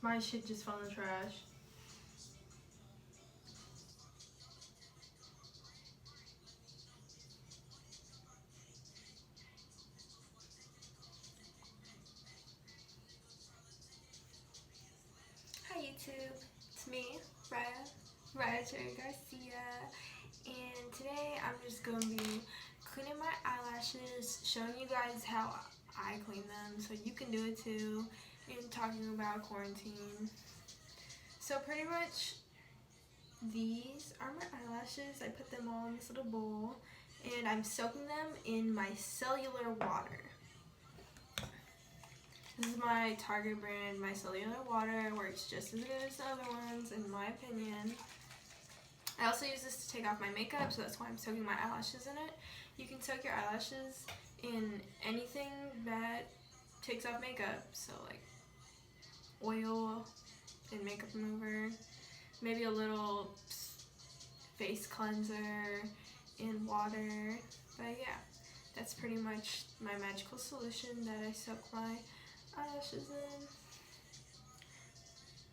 My shit just fell in the trash. Hi YouTube, it's me, Raya Cherry Garcia, and today I'm just going to be cleaning my eyelashes, showing you guys how I clean them so you can do it too, and talking about quarantine. So pretty much these are my eyelashes. I put them all in this little bowl and I'm soaking them in micellar water. This is my Target brand micellar water. It works just as good as the other ones in my opinion. I also use this to take off my makeup, so that's why I'm soaking my eyelashes in it. You can soak your eyelashes in anything that takes off makeup, so like oil and makeup remover, maybe a little face cleanser and water, but yeah, that's pretty much my magical solution that I soak my eyelashes in.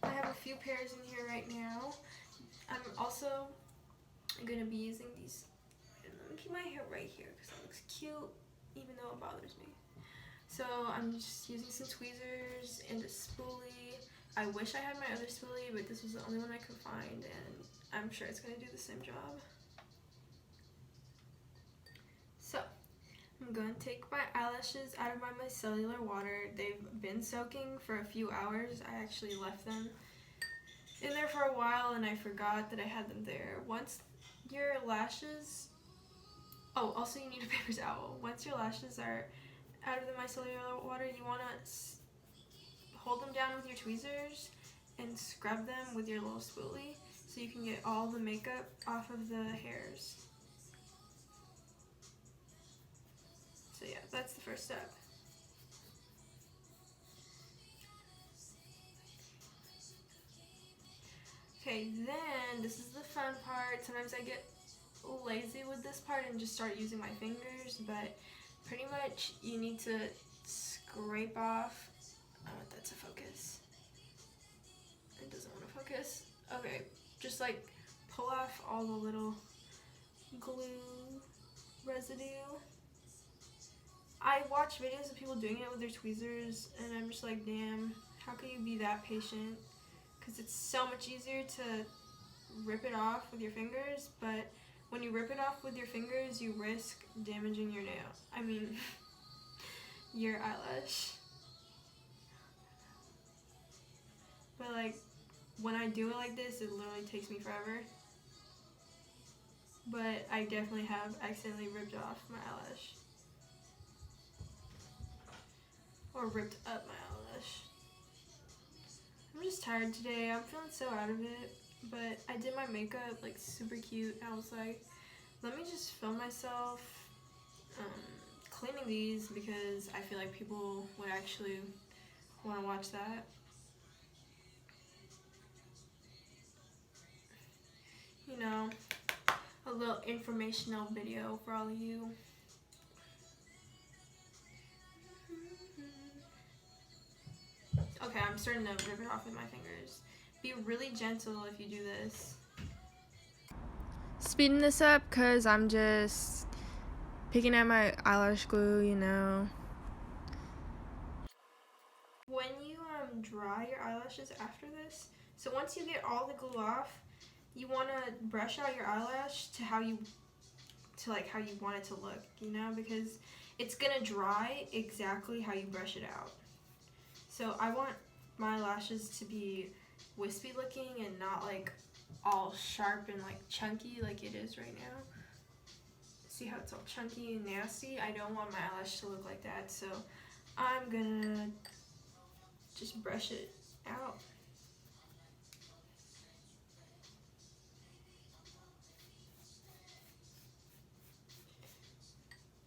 I have a few pairs in here right now. I'm also going to be using these. Let me keep my hair right here because it looks cute even though it bothers me. So I'm just using some tweezers and a spoolie. I wish I had my other spoolie, but this was the only one I could find, and I'm sure it's going to do the same job. So I'm going to take my eyelashes out of my micellar water. They've been soaking for a few hours. I actually left them in there for a while and I forgot that I had them there. Once your lashes, oh, also you need a paper towel. Once your lashes are out of the micellar water, you want to hold them down with your tweezers and scrub them with your little spoolie so you can get all the makeup off of the hairs. So yeah, that's the first step. Okay, then this is the fun part. Sometimes I get lazy with this part and just start using my fingers, but pretty much you need to scrape off. I want that to focus. It doesn't want to focus. Okay, just like pull off all the little glue residue. I watch videos of people doing it with their tweezers and I'm just like, damn, how can you be that patient? Because it's so much easier to rip it off with your fingers, but when you rip it off with your fingers, you risk damaging your nail. I mean, your eyelash. But like, when I do it like this, it literally takes me forever. But I definitely have accidentally ripped off my eyelash. Or ripped up my eyelash. I'm just tired today. I'm feeling so out of it. But I did my makeup like super cute. I was like, let me just film myself cleaning these because I feel like people would actually want to watch that. You know, a little informational video for all of you. Okay, I'm starting to rip it off with my fingers. Be really gentle if you do this. Speeding this up because I'm just picking at my eyelash glue, you know. When you dry your eyelashes after this, so once you get all the glue off, you want to brush out your eyelash to how you want it to look, you know, because it's gonna dry exactly how you brush it out. So I want my lashes to be wispy looking and not like all sharp and like chunky like it is right now. See how it's all chunky and nasty? I don't want my eyelash to look like that, so I'm gonna just brush it out.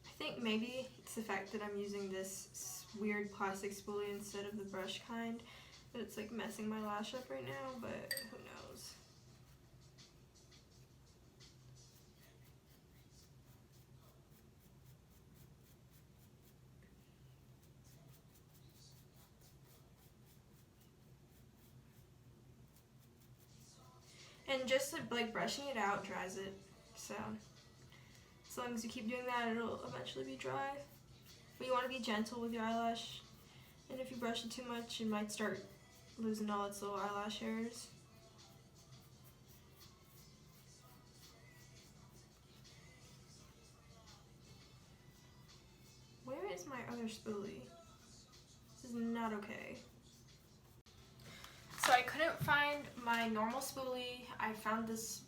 I think maybe it's the fact that I'm using this weird plastic spoolie instead of the brush kind that it's like messing my lash up right now, but who knows. And just like brushing it out dries it. So as long as you keep doing that, it'll eventually be dry. But you want to be gentle with your eyelash. And if you brush it too much, it might start losing all its little eyelash hairs. Where is my other spoolie? This is not okay. So I couldn't find my normal spoolie. I found this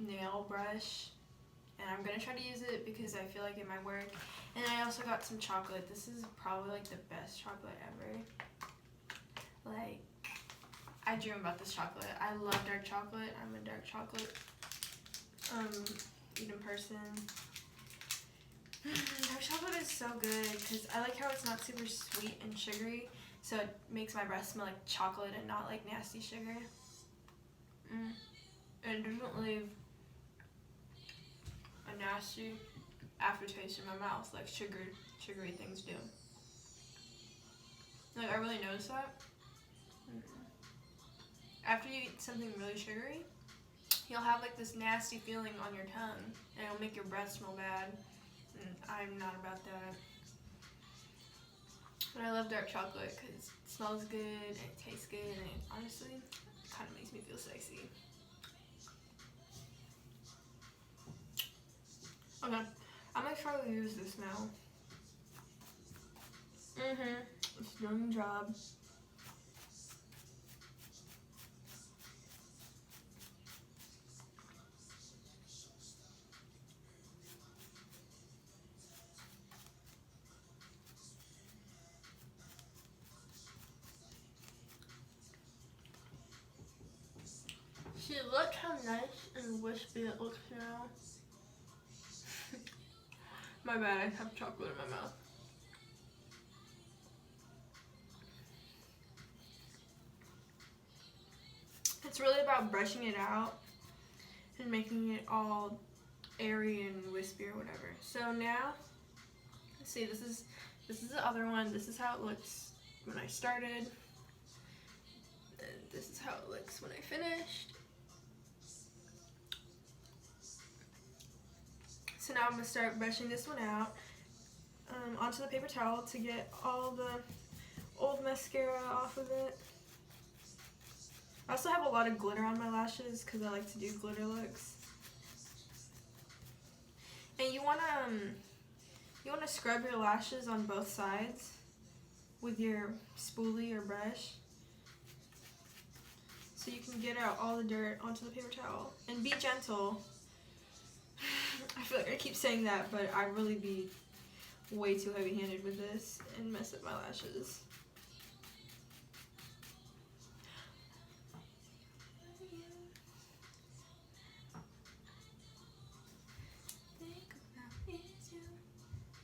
nail brush and I'm gonna try to use it because I feel like it might work. And I also got some chocolate. This is probably like the best chocolate ever. Like, I dream about this chocolate. I love dark chocolate. I'm a dark chocolate eating person. Dark chocolate is so good because I like how it's not super sweet and sugary, so it makes my breath smell like chocolate and not like nasty sugar. And it doesn't leave a nasty aftertaste in my mouth like sugary things do. Like, I really noticed that. After you eat something really sugary, you'll have like this nasty feeling on your tongue and it'll make your breath smell bad. And I'm not about that. But I love dark chocolate because it smells good and it tastes good and it honestly kind of makes me feel sexy. Okay, I'm gonna try to use this now. It's doing the job. See, look how nice and wispy it looks now. My bad, I have chocolate in my mouth. It's really about brushing it out and making it all airy and wispy or whatever. So now, let's see, this is the other one. This is how it looks when I started. And this is how it looks when I finished. So now I'm going to start brushing this one out onto the paper towel to get all the old mascara off of it. I also have a lot of glitter on my lashes because I like to do glitter looks. And you want to scrub your lashes on both sides with your spoolie or brush so you can get out all the dirt onto the paper towel. And be gentle. I feel like I keep saying that, but I really be way too heavy-handed with this and mess up my lashes.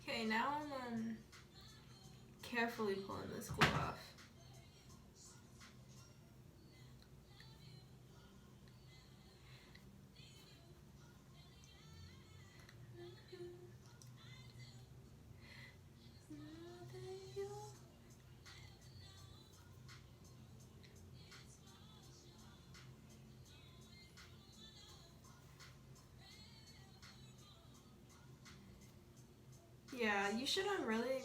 Okay, now I'm carefully pulling this glue off. Yeah, you should really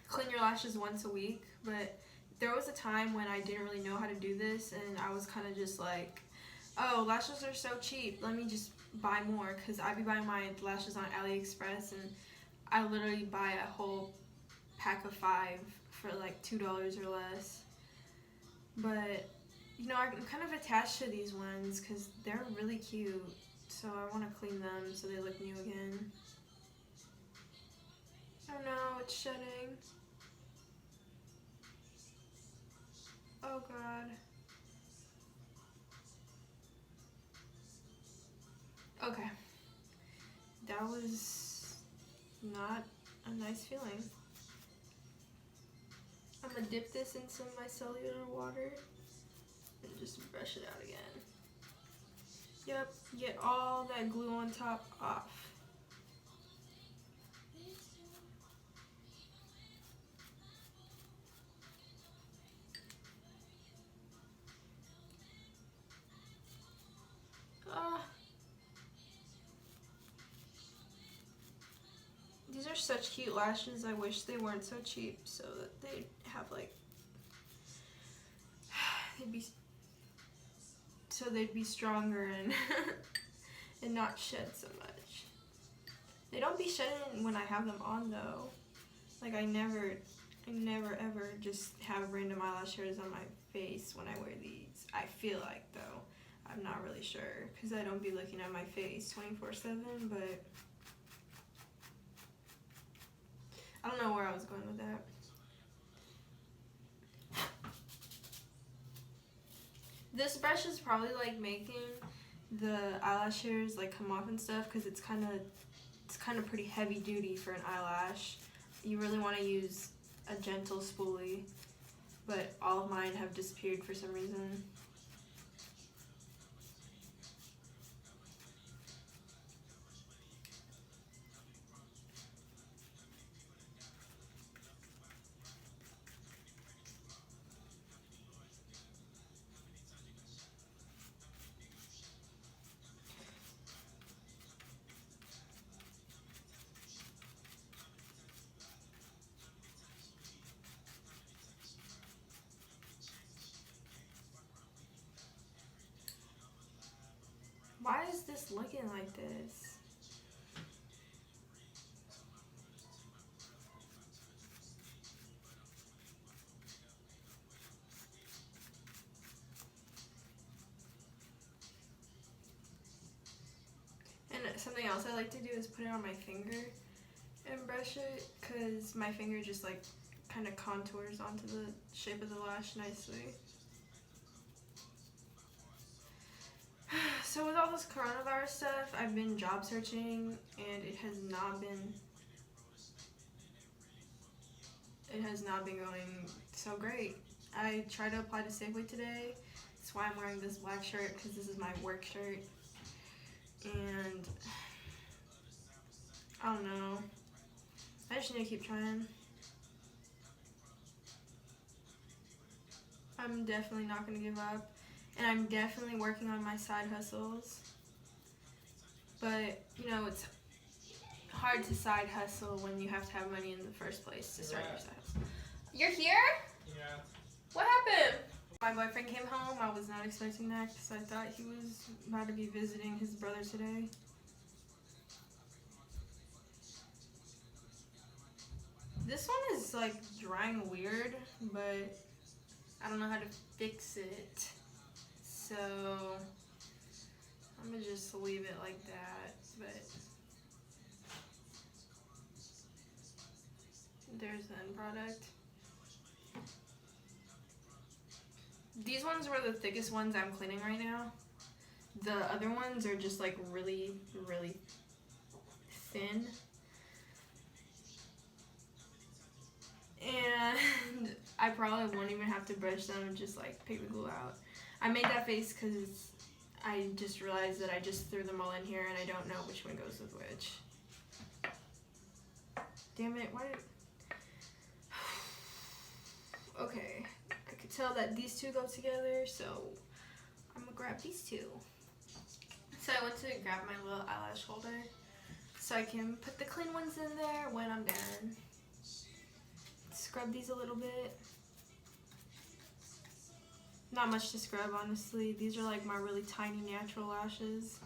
clean your lashes once a week, but there was a time when I didn't really know how to do this and I was kind of just like, oh, lashes are so cheap, let me just buy more, because I be buying my lashes on AliExpress and I literally buy a whole pack of 5 for like $2 or less. But you know, I'm kind of attached to these ones because they're really cute, so I want to clean them so they look new again. Oh no, it's shedding. Oh god. Okay. That was not a nice feeling. I'm gonna dip this in some micellar water and just brush it out again. Yep, get all that glue on top off. such cute lashes. I wish they weren't so cheap so that they'd have like, they'd be stronger and and not shed so much. They don't be shedding when I have them on though. Like I never ever just have random eyelash hairs on my face when I wear these. I feel like though. I'm not really sure because I don't be looking at my face 24/7, but I don't know where I was going with that. This brush is probably like making the eyelash hairs like come off and stuff because it's kind of pretty heavy duty for an eyelash. You really want to use a gentle spoolie, but all of mine have disappeared for some reason. Why is this looking like this? And something else I like to do is put it on my finger and brush it because my finger just like kind of contours onto the shape of the lash nicely. So with all this coronavirus stuff, I've been job searching and it has not been going so great. I tried to apply to Safeway today. That's why I'm wearing this black shirt because this is my work shirt. And I don't know. I just need to keep trying. I'm definitely not going to give up. And I'm definitely working on my side hustles. But, you know, it's hard to side hustle when you have to have money in the first place to start your side hustle. You're here? Yeah. What happened? My boyfriend came home. I was not expecting that because I thought he was about to be visiting his brother today. This one is like drying weird, but I don't know how to fix it. So I'm gonna just leave it like that, but there's the end product. These ones were the thickest ones I'm cleaning right now. The other ones are just like really, really thin. And I probably won't even have to brush them and just like pick the glue out. I made that face because I just realized that I just threw them all in here and I don't know which one goes with which. Damn it, why did... Okay, I could tell that these two go together, so I'm gonna grab these two. So I went to grab my little eyelash holder so I can put the clean ones in there when I'm done. Scrub these a little bit. Not much to scrub, honestly. These are like my really tiny natural lashes.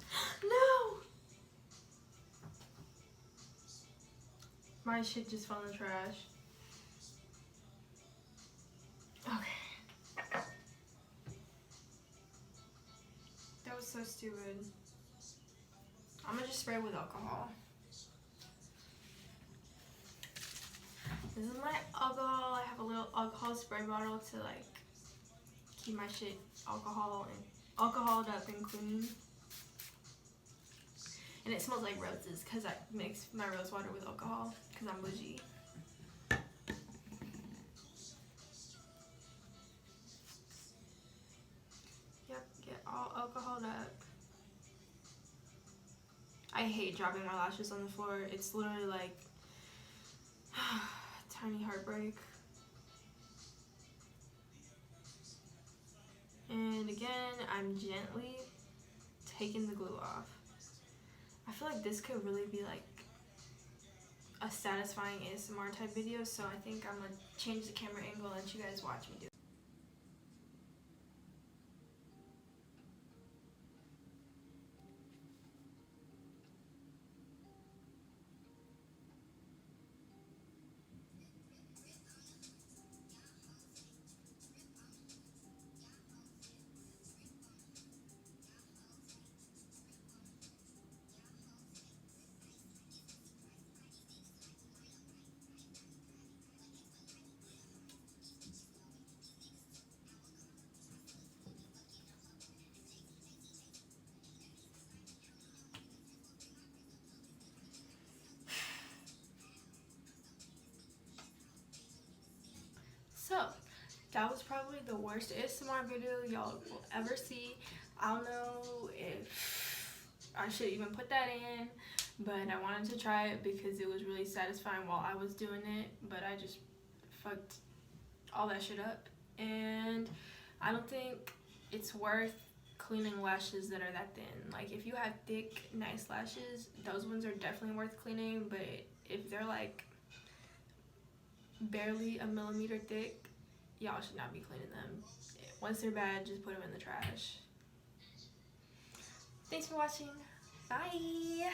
No! My shit just fell in the trash. Okay. That was so stupid. I'm gonna just spray it with alcohol. This is my alcohol. I have a little alcohol spray bottle to like keep my shit alcoholed up and clean. And it smells like roses because I mix my rose water with alcohol because I'm bougie. Yep, get all alcoholed up. I hate dropping my lashes on the floor. It's literally like tiny heartbreak. And again, I'm gently taking the glue off. I feel like this could really be like a satisfying ASMR type video, so I think I'm gonna change the camera angle and let you guys watch me do it. So, that was probably the worst ASMR video y'all will ever see. I don't know if I should even put that in, but I wanted to try it because it was really satisfying while I was doing it, but I just fucked all that shit up. And I don't think it's worth cleaning lashes that are that thin. Like, if you have thick, nice lashes, those ones are definitely worth cleaning, but if they're like barely a millimeter thick, y'all should not be cleaning them. Once they're bad, just put them in the trash. Thanks for watching. Bye.